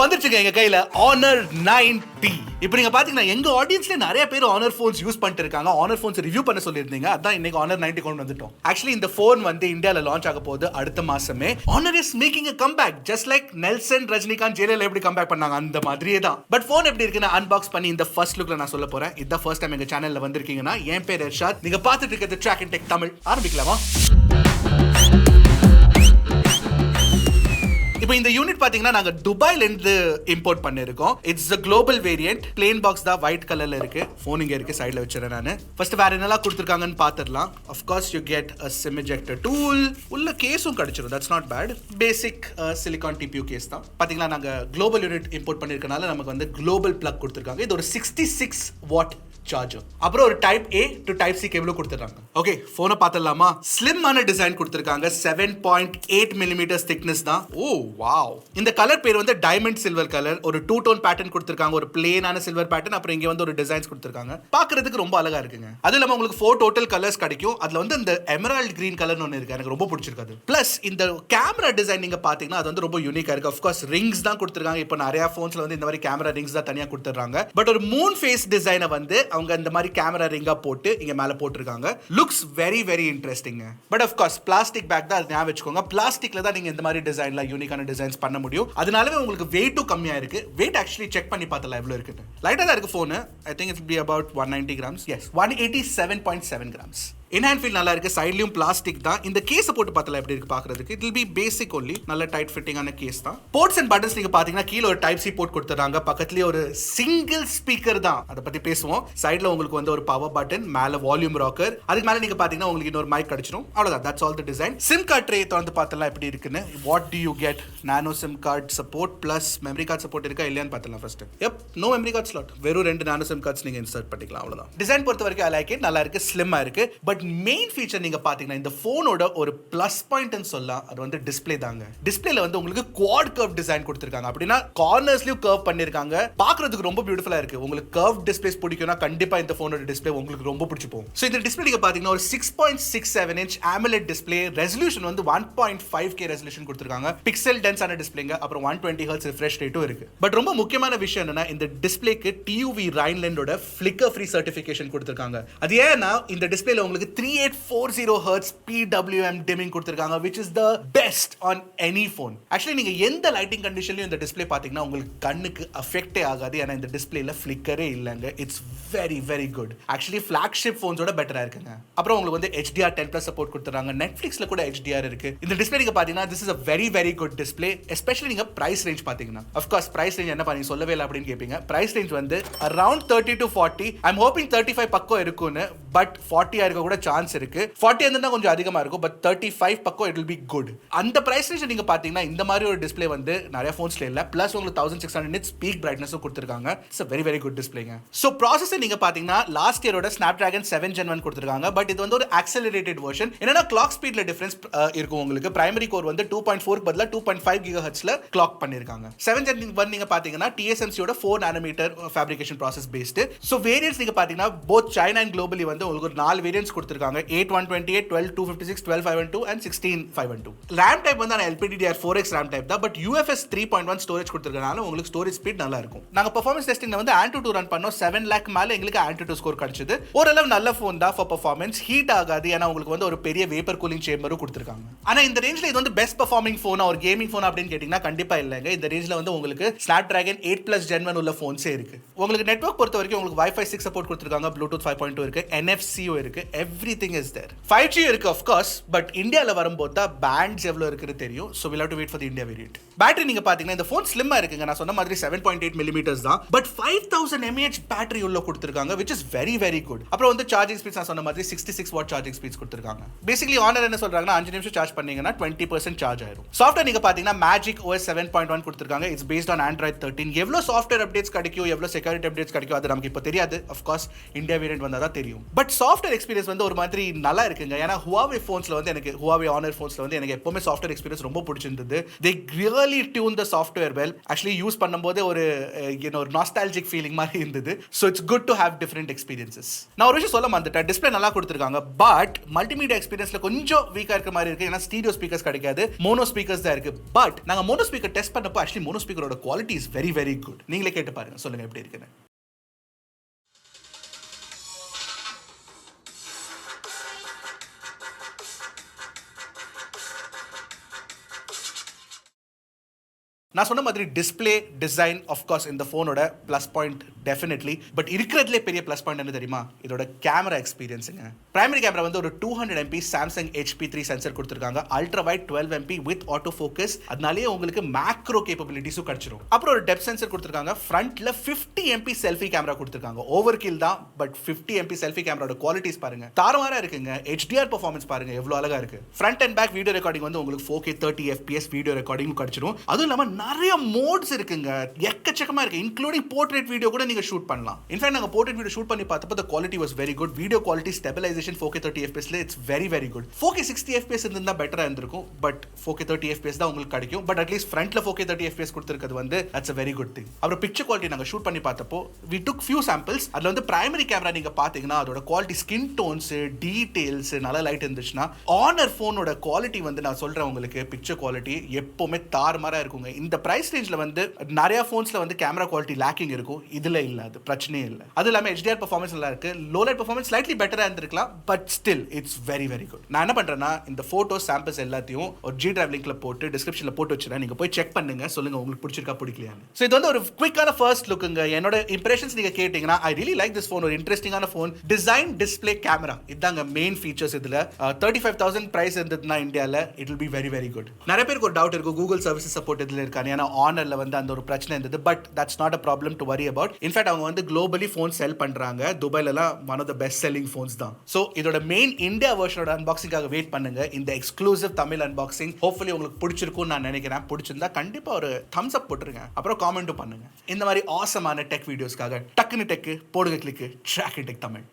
வந்துருச்சுங்க எங்க கையில Honor 9T. இப்போ நீங்க பாத்தீங்கன்னா எங்க ஆடியன்ஸ்ல நிறைய பேர் Honor phones யூஸ் பண்ணிட்டு இருக்காங்க. Honor phones ரிவ்யூ பண்ண சொல்லியிருந்தீங்க. அதான் இன்னைக்கு Honor 90 கொண்டு வந்துட்டோம். ஆக்சுவலி இந்த போன் வந்து இந்தியால லான்ச் ஆக போகுது அடுத்த மாசமே. Honor is making a comeback just like Nelson Rajinikanth Jayalalithaa எப்படி கம்பேக் பண்ணாங்க அந்த மாதிரியே தான். பட் போன் எப்படி இருக்குன்னு அன்பாக்ஸ் பண்ணி இந்த ஃபர்ஸ்ட் லுக்ல நான் சொல்ல போறேன். இதான் ஃபர்ஸ்ட் டைம் எங்க சேனல்ல வந்திருக்கீங்கன்னா என் பேர் இர்ஷாத். நீங்க பார்த்துட்டு இருக்கிறது Trakin Tech தமிழ். ஆரம்பிக்கலாமா? இப்போ இந்த யூனிட் பாத்தீங்கன்னா நாங்க துபாயில இருந்து இம்போர்ட் பண்ணிருக்கோம். It's a global variant. plain box தான் white கலர்ல இருக்கு. போன் இங்க இருக்கு, சைடுல வச்சிரேன் நானு. ஃபர்ஸ்ட் வேற என்னலாம் கொடுத்திருக்காங்கன்னு பாத்துறலாம். of course you get a sim ejector tool. உள்ள கேஸும் கிடைச்சிரும். that's not bad. basic silicon TPU case தான். பாத்தீங்களா நாங்க global unit இம்போர்ட் பண்ணிருக்கனால நமக்கு வந்து global plug கொடுத்திருக்காங்க. இது ஒரு 66 watt சார்ஜர். அப்புறம் ஒரு type A to type C cable கொடுத்துறாங்க. ஓகே, போனை பார்த்தலாமா? ஸ்லிம்மான டிசைன் கொடுத்திருக்காங்க. 7.8 mm திக்னஸ் தான். ஓ வாவ். இந்த கலர் பேர் வந்து டைமண்ட் சில்வர் கலர். ஒரு டூ டோன் பேட்டர்ன் கொடுத்திருக்காங்க. ஒரு பிளேனான சில்வர் பேட்டர்ன். அப்புறம் இங்க வந்து ஒரு டிசைன்ஸ் கொடுத்திருக்காங்க. பார்க்கிறதுக்கு ரொம்ப அழகா இருக்குங்க. அது இல்லாம உங்களுக்கு 4 டோட்டல் கலர்ஸ் கிடைக்கும். அதுல வந்து இந்த எமரால்ட் கிரீன் கலர்னு ஒன்னு இருக்கு. எனக்கு ரொம்ப பிடிச்சிருக்கு. பிளஸ் இந்த கேமரா டிசைன் நீங்க பாத்தீங்கன்னா அது வந்து ரொம்ப யூனிக்கா இருக்கு. ஆஃப் கோர்ஸ் ரிங்ஸ் தான் கொடுத்திருக்காங்க. இப்போ நிறைய போன்ஸ்ல வந்து இந்த மாதிரி கேமரா ரிங்ஸ் தான் தனியா கொடுத்துறாங்க. பட் ஒரு மூன் ஃபேஸ் டிசைனை வந்து அவங்க இந்த மாதிரி கேமரா ரிங்கா போட்டு இங்க மேல போட்டுருக்காங்க. Looks very very interesting. But of course plastic back தான், ஞாபகம் வச்சுக்கோங்க. பிளாஸ்டிக்ல தான் நீங்க இந்த மாதிரி டிசைன்ல யூனிக்கான டிசைன்ஸ் பண்ண முடியும். அதனாலவே உங்களுக்கு வெயிட்டும் கம்மியா இருக்கு. வெயிட் ஆக்சுவலி செக் பண்ணி பார்த்தல எவ்வளவு இருக்குன்னு. லைட்டா தான் இருக்கு phone. I think it be about 190 grams. yes 187.7 grams. In hand feel நல்லா இருக்கு. சைட்லயும் பிளாஸ்டிக் தான். இந்த கேஸ் போட்டு பார்த்தல எப்படி இருக்கு பாக்குறதுக்கு. It will be basic only. நல்ல டைட் ஃபிட்டிங்கான கேஸ் தான். போர்ட்ஸ் அண்ட் பட்டன்ஸ் நீங்க பாத்தீங்கன்னா கீழ ஒரு டைப் சி போர்ட் கொடுத்துறாங்க. பக்கத்துலயே ஒரு சிங்கிள் ஸ்பீக்கர் தான். அத பத்தி பேசுவோம். சைடுல உங்களுக்கு வந்து ஒரு பவர் பட்டன், மேல வால்யூம் ராக்கர். அதுக்கு மேல நீங்க பாத்தீங்கன்னா உங்களுக்கு இன்னொரு மைக் கிடைச்சிரும். அவ்வளவுதான். That's all the design. SIM card tray திறந்து பார்த்தலாம் எப்படி இருக்குன்னு. What do you get? Nano SIM card support plus memory card support இருக்கா இல்லையான்னு பார்த்தலாம் first. No memory card slot. வெறும் 2 நானோ சிம் கார்ட்ஸ் நீங்க இன்சர்ட் பண்ணிக்கலாம். அவ்வளவுதான். டிசைன் பொறுத்த வரைக்கும் ஐ லைக் இட். நல்லா இருக்கு, ஸ்லிம்மா இருக்கு. பட் மெயின் ஃபீச்சர் நீங்க பாத்தீங்கன்னா இந்த போனோட ஒரு பிளஸ் பாயிண்ட் சொல்லலாம். அது வந்து டிஸ்ப்ளே தாங்க. டிஸ்ப்ளேல வந்து உங்களுக்கு குவாட் கர்வ் டிசைன் கொடுத்திருக்காங்க. அப்படினா கார்னர்ஸ்லயும் கர்வ் பண்ணிருக்காங்க. பார்க்கிறதுக்கு ரொம்ப பியூட்டிஃபுல்லா இருக்கு. உங்களுக்கு கர்வ் டிஸ்ப்ளேஸ் பிடிக்கும்னா கண்டிப்பா இந்த போனோட டிஸ்ப்ளே உங்களுக்கு ரொம்ப பிடிச்சு போகும். சோ இந்த டிஸ்ப்ளே நீங்க பாத்தீங்கன்னா ஒரு 6.67 inch AMOLED டிஸ்ப்ளே. ரெசல்யூஷன் வந்து 1.5K ரெசல்யூஷன் கொடுத்திருக்காங்க. பிக்சல் டென்ஸான டிஸ்ப்ளேங்க. அப்புறம் 120 Hz ரிஃப்ரெஷ் ரேட்டும் இருக்கு. பட் ரொம்ப முக்கியமான விஷயம் என்னன்னா இந்த டிஸ்ப்ளேக்கு TUV Rhinelandோட ஃபிளிக்கர் ஃப்ரீ சர்டிஃபிகேஷன் கொடுத்திருக்காங்க. அது ஏன்னா இந்த டிஸ்ப்ளேல உங்களுக்கு 3840 Hz PWM dimming கொடுத்திருக்காங்க, which is the best on any phone. Actually நீங்க எந்த லைட்டிங் கண்டிஷன்லயும் இந்த டிஸ்ப்ளே பாத்தீங்கன்னா உங்களுக்கு கண்ணுக்கு அஃபெக்டே ஆகாது. ஏன்னா இந்த டிஸ்ப்ளேல ஃபிளிக்கரே இல்லங்க. It's very very good. Actually flagship போன்ஸோட பெட்டரா இருக்குங்க. அப்புறம் உங்களுக்கு வந்து HDR10+ சப்போர்ட் கொடுத்துறாங்க. நெட்ஃபிளிக்ஸ்ல கூட HDR இருக்கு. இந்த டிஸ்ப்ளே நீங்க பாத்தீங்கன்னா this is a very very good display. especially நீங்க பிரைஸ் ரேஞ்ச் பாத்தீங்கன்னா of course பிரைஸ் ரேஞ்ச் என்ன பண்ணி சொல்லவே இல்லை அப்படின்னு கேப்பீங்க. பிரைஸ் ரேஞ்ச் வந்து around 30 to 40. I'm hoping 35 பக்கம் இருக்கும்னு. பட் 40 இருக்க கூட சான்ஸ் இருக்கு. 40 இருந்தா கொஞ்சம் அதிகமா இருக்கும். பட் 35 பக்கம் it will be good. அந்த பிரைஸ் ரேஞ்ச் நீங்க பாத்தீங்கன்னா இந்த மாதிரி ஒரு டிஸ்ப்ளே வந்து நிறைய போன்ஸ்ல இல்ல. பிளஸ் உங்களுக்கு 1600 nits பீக் பிரைட்னஸும் கொடுத்திருக்காங்க. It's a very very good displayங்க. சோ ப்ராசஸர் நீங்க பாத்தீங்கன்னா லாஸ்ட் இயரோட Snapdragon 7 Gen 1 கொடுத்திருக்காங்க. பட் இது வந்து ஒரு accelerated version. என்னன்னா கிளாக் ஸ்பீட்ல டிஃபரன்ஸ் இருக்கும் உங்களுக்கு. பிரைமரி கோர் வந்து 2.4 க்கு பதிலா 2.5 GHz ல கிளாக் பண்ணிருக்காங்க. 7 Gen 1 நீங்க பாத்தீங்கன்னா TSMC ஓட 4 nanometer fabrication process based. So variants நீங்க பாத்தீங்கன்னா both China and globally வந்து உங்களுக்கு ஒரு 4 வேரியன்ட்ஸ் கொடுத்திருக்காங்க. 8128, 12256, 12512 and 16512. RAM type வந்து LPDDR4X RAM type தான். பட் UFS 3.1 ஸ்டோரேஜ் கொடுத்திருக்கனால உங்களுக்கு ஸ்டோரேஜ் ஸ்பீட் நல்லா இருக்கும். நாங்க பெர்ஃபார்மன்ஸ் டெஸ்டிங்ல வந்து Antutu ரன் பண்ணோம். 7 lakh மேல எங்களுக்கு Antutu ஸ்கோர் கிடைச்சது. ஓரளவு நல்ல ஃபோன் தான் ஃபார் பெர்ஃபார்மன்ஸ். ஹீட் ஆகாது. ஏன்னா உங்களுக்கு வந்து ஒரு பெரிய வேப்பர் கூலிங் சேம்பரும் கொடுத்திருக்காங்க. ஆனா இந்த ரேஞ்ச்ல இது வந்து பெஸ்ட் பெர்ஃபார்மிங் ஃபோனா ஒரு கேமிங் ஃபோன் அப்படின்னு கேட்டீங்கன்னா கண்டிப்பா இல்லங்க. இந்த ரேஞ்ச்ல வந்து உங்களுக்கு Snapdragon 8+ Gen 1 உள்ள ஃபோன்ஸே இருக்கு. உங்களுக்கு நெட்வொர்க் பொறுத்த வரைக்கும் உங்களுக்கு Wi-Fi 6 சப்போர்ட் கொடுத்திருக்காங்க. Bluetooth 5.2 இருக்கு. NFC இருக்கு. everything is there. 5G இருக்கு of course. பட் இந்தியால வரும்போது தான் பேண்ட்ஸ் எவ்வளவு இருக்குன்னு தெரியும். so we'll have to wait for the India variant. Battery நீங்க பாத்தீங்கன்னா இந்த ஃபோன் ஸ்லிம்மா இருக்குங்க. நான் சொன்ன மாதிரி 7.8 mm தான். பட் 5000 mAh பேட்டரி உள்ள கொடுத்திருக்காங்க, which is very very good. அப்புறம் வந்து சார்ஜிங் ஸ்பீட்ஸ் நான் சொன்ன மாதிரி 66 வாட் சார்ஜிங் ஸ்பீட்ஸ் கொடுத்திருக்காங்க. பேசிக்கலி Honor என்ன சொல்றாங்கன்னா 5 நிமிஷம் சார்ஜ் பண்ணீங்கன்னா 20% சார்ஜ் ஆயிடும். சாஃப்ட்வேர் நீங்க பாத்தீங்கன்னா Magic OS 7.1 கொடுத்திருக்காங்க. It's based on Android 13. எவ்வளவு சாஃப்ட்வேர் அப்டேட்ஸ் கிடைக்கும், எவ்வளவு செக்யூரிட்டி அப்டேட்ஸ் கிடைக்கும் அது நமக்கு இப்போ தெரியாது. of course இந்தியா வேரியன்ட் வந்தா தான் தெரியும். பட் சாஃப்ட்வேர் எக்ஸ்பீரியன்ஸ் வந்து வந்து ஒரு மாதிரி நல்லா இருக்குங்க. ஏன்னா Huawei phonesல வந்து எனக்கு Huawei Honor phonesல வந்து எனக்கு எப்பவுமே சாஃப்ட்வேர் எக்ஸ்பீரியன்ஸ் ரொம்ப பிடிச்சிருந்தது. They really tune the software well. Actually use பண்ணும்போது ஒரு ஒரு நாஸ்டால்ஜிக் ஃபீலிங் மாதிரி இருந்தது. So it's good to have different experiences. நான் ஒரு விஷயம் சொல்ல மறந்துட்டேன். டிஸ்ப்ளே நல்லா கொடுத்திருக்காங்க. பட் மல்டிமீடியா எக்ஸ்பீரியன்ஸ்ல கொஞ்சம் வீக்கா இருக்க மாதிரி இருக்கு. ஏன்னா ஸ்டீரியோ ஸ்பீக்கர்ஸ் கிடைக்காது. மோனோ ஸ்பீக்கர்ஸ் தான் இருக்கு. பட் நாங்க மோனோ ஸ்பீக்கர் டெஸ்ட் பண்ணப்போ ஆக்சுவலி மோனோ ஸ்பீக்கரோட quality is very very good. நீங்களே கேட்டு பாருங்க, சொல்லுங்க எப்படி இருக்குன்னு. நான் சொன்ன மாதிரி டிஸ்பிளே டிசைன் ஆஃப்கோர்ஸ் இந்த ஃபோனோட ப்ளஸ் பாயிண்ட் டெஃபினெட்லி. பட் இருக்கிறதுலே பெரிய ப்ளஸ் பாயிண்ட் என்ன தெரியுமா? இதோட கேமரா எக்ஸ்பீரியன்ஸுங்க. பிரைமரி கேமரா வந்து ஒரு 200 MP சாம்சங் HP3 சென்சர் கொடுத்துருக்காங்க. Ultra wide 12 MP with auto focus. அதனாலேயே உங்களுக்கு மேக்ரோ கேப்பபிலிட்டிஸும் கிடைச்சிரும். அப்புறம் ஒரு டெப்த் சென்சர் கொடுத்துருக்காங்க. ஃப்ரண்ட்ல 50 MP செல்ஃபி கேமரா கொடுத்துருக்காங்க. ஓவர் கில் தான், பட் 50 MP செல்ஃபி கேமராவோட குவாலிட்டிஸ் பாருங்க, தாறுமாறா இருக்குங்க. HDR பெர்ஃபார்மன்ஸ் பாருங்க எவ்வளவு அழகா இருக்கு. Front and back video recording வந்து உங்களுக்கு 4K 30 FPS வீடியோ ரெக்கார்டிங் கிடைச்சிரும். அதுவும் இல்லாம நிறைய மோட்ஸ் இருக்குங்க, எக்கச்சக்கமா இருக்கு. இன்க்ளூடிங் போர்ட்ரேட் வீடியோ கூட நீங்க ஷூட் பண்ணலாம். இன்ஃபேக்ட் நாங்க போர்ட்ரேட் வீடியோ ஷூட் பண்ணி பார்த்தப்போ the quality was very good. Video quality stabilisation 4K 30 FPS ல it's very very good. 4K 60 FPS இருந்தா பெட்டரா இருந்திருக்கும். பட் 4K 30 FPS தான் உங்களுக்கு கிடைக்கும். பட் அட்லீஸ்ட் ஃப்ரண்ட்ல 4K 30 FPS கொடுத்திருக்கிறது வந்து that's a very good thing. அப்புறம் பிக்சர் குவாலிட்டி நாங்க ஷூட் பண்ணி பார்த்தப்போ we took few samples. அதுல வந்து பிரைமரி கேமரா நீங்க பாத்தீங்கன்னா அதோட குவாலிட்டி, ஸ்கின் டோன்ஸ், டீடைல்ஸ், நல்ல லைட் இருந்துச்சுன்னா ஆனர் போனோட குவாலிட்டி வந்து நான் சொல்றேன் உங்களுக்கு, பிக்சர் குவாலிட்டி எப்பவுமே தாறுமாறா இருக்குங்க. இந்த பிரைஸ் ரேஞ்ச்ல வந்து நிறைய போன்ஸ்ல வந்து கேமரா குவாலிட்டி லேக்கிங் இருக்கும். இதுல இல்ல, அது பிரச்சனையே இல்ல. அது இல்லாம HDR பெர்ஃபார்மன்ஸ் நல்லா இருக்கு. லோ லைட் பெர்ஃபார்மன்ஸ் ஸ்லைட்லி பெட்டரா இருந்திருக்கலாம். But still it's very very good. நான் என்ன பண்றேன்னா இந்த போட்டோஸ் சாம்பிள்ஸ் எல்லாத்தையும் ஒரு G Drive லிங்க்ல போட்டு டிஸ்கிரிப்ஷன்ல போட்டு வச்சிருக்கேன். நீங்க போய் செக் பண்ணுங்க, சொல்லுங்க உங்களுக்கு பிடிச்சிருக்கா பிடிக்கலையான்னு. சோ இது வந்து ஒரு குயிக்கான ஃபர்ஸ்ட் லுக்குங்க. என்னோட இம்ப்ரெஷன்ஸ் நீங்க கேட்டீங்கன்னா I really like this phone. ஒரு இன்ட்ரெஸ்டிங்கான ஃபோன். டிசைன், டிஸ்ப்ளே, கேமரா இதாங்க மெயின் ஃபீச்சர்ஸ். இதுல 35,000 பிரைஸ் இருந்ததுன்னா இந்தியால it will be very very good. நிறைய பேருக்கு ஒரு டவுட் இருக்கும், கூகுள் சர்வீசஸ் சப்போர்ட் இதுல இருக்கான்னு. ஏன்னா ஆனர்ல வந்து அந்த ஒரு பிரச்சனை இருந்தது. But that's not a problem to worry about. In fact அவங்க வந்து குளோபலி ஃபோன் செல் பண்றாங்க. துபாய்லலாம் one of the best selling phones தான். ஸோ இதோட மெயின் இந்தியா வெர்ஷனோட அன்பாக்சிங்காக வெயிட் பண்ணுங்க. இந்த எக்ஸ்க்ளூசிவ் தமிழ் அன்பாக்சிங் ஹோப்ஃபுல்லி உங்களுக்கு பிடிச்சிருக்கும்னு நான் நினைக்கிறேன். பிடிச்சிருந்தா கண்டிப்பா ஒரு தம்ஸ் அப் போட்டுருங்க. அப்புறம் காமெண்ட்டும் பண்ணுங்க. இந்த மாதிரி ஆசமான டெக் வீடியோஸ்க்காக டக்குனு டெக் போடுங்க, கிளிக் Trakin Tech தமிழ்.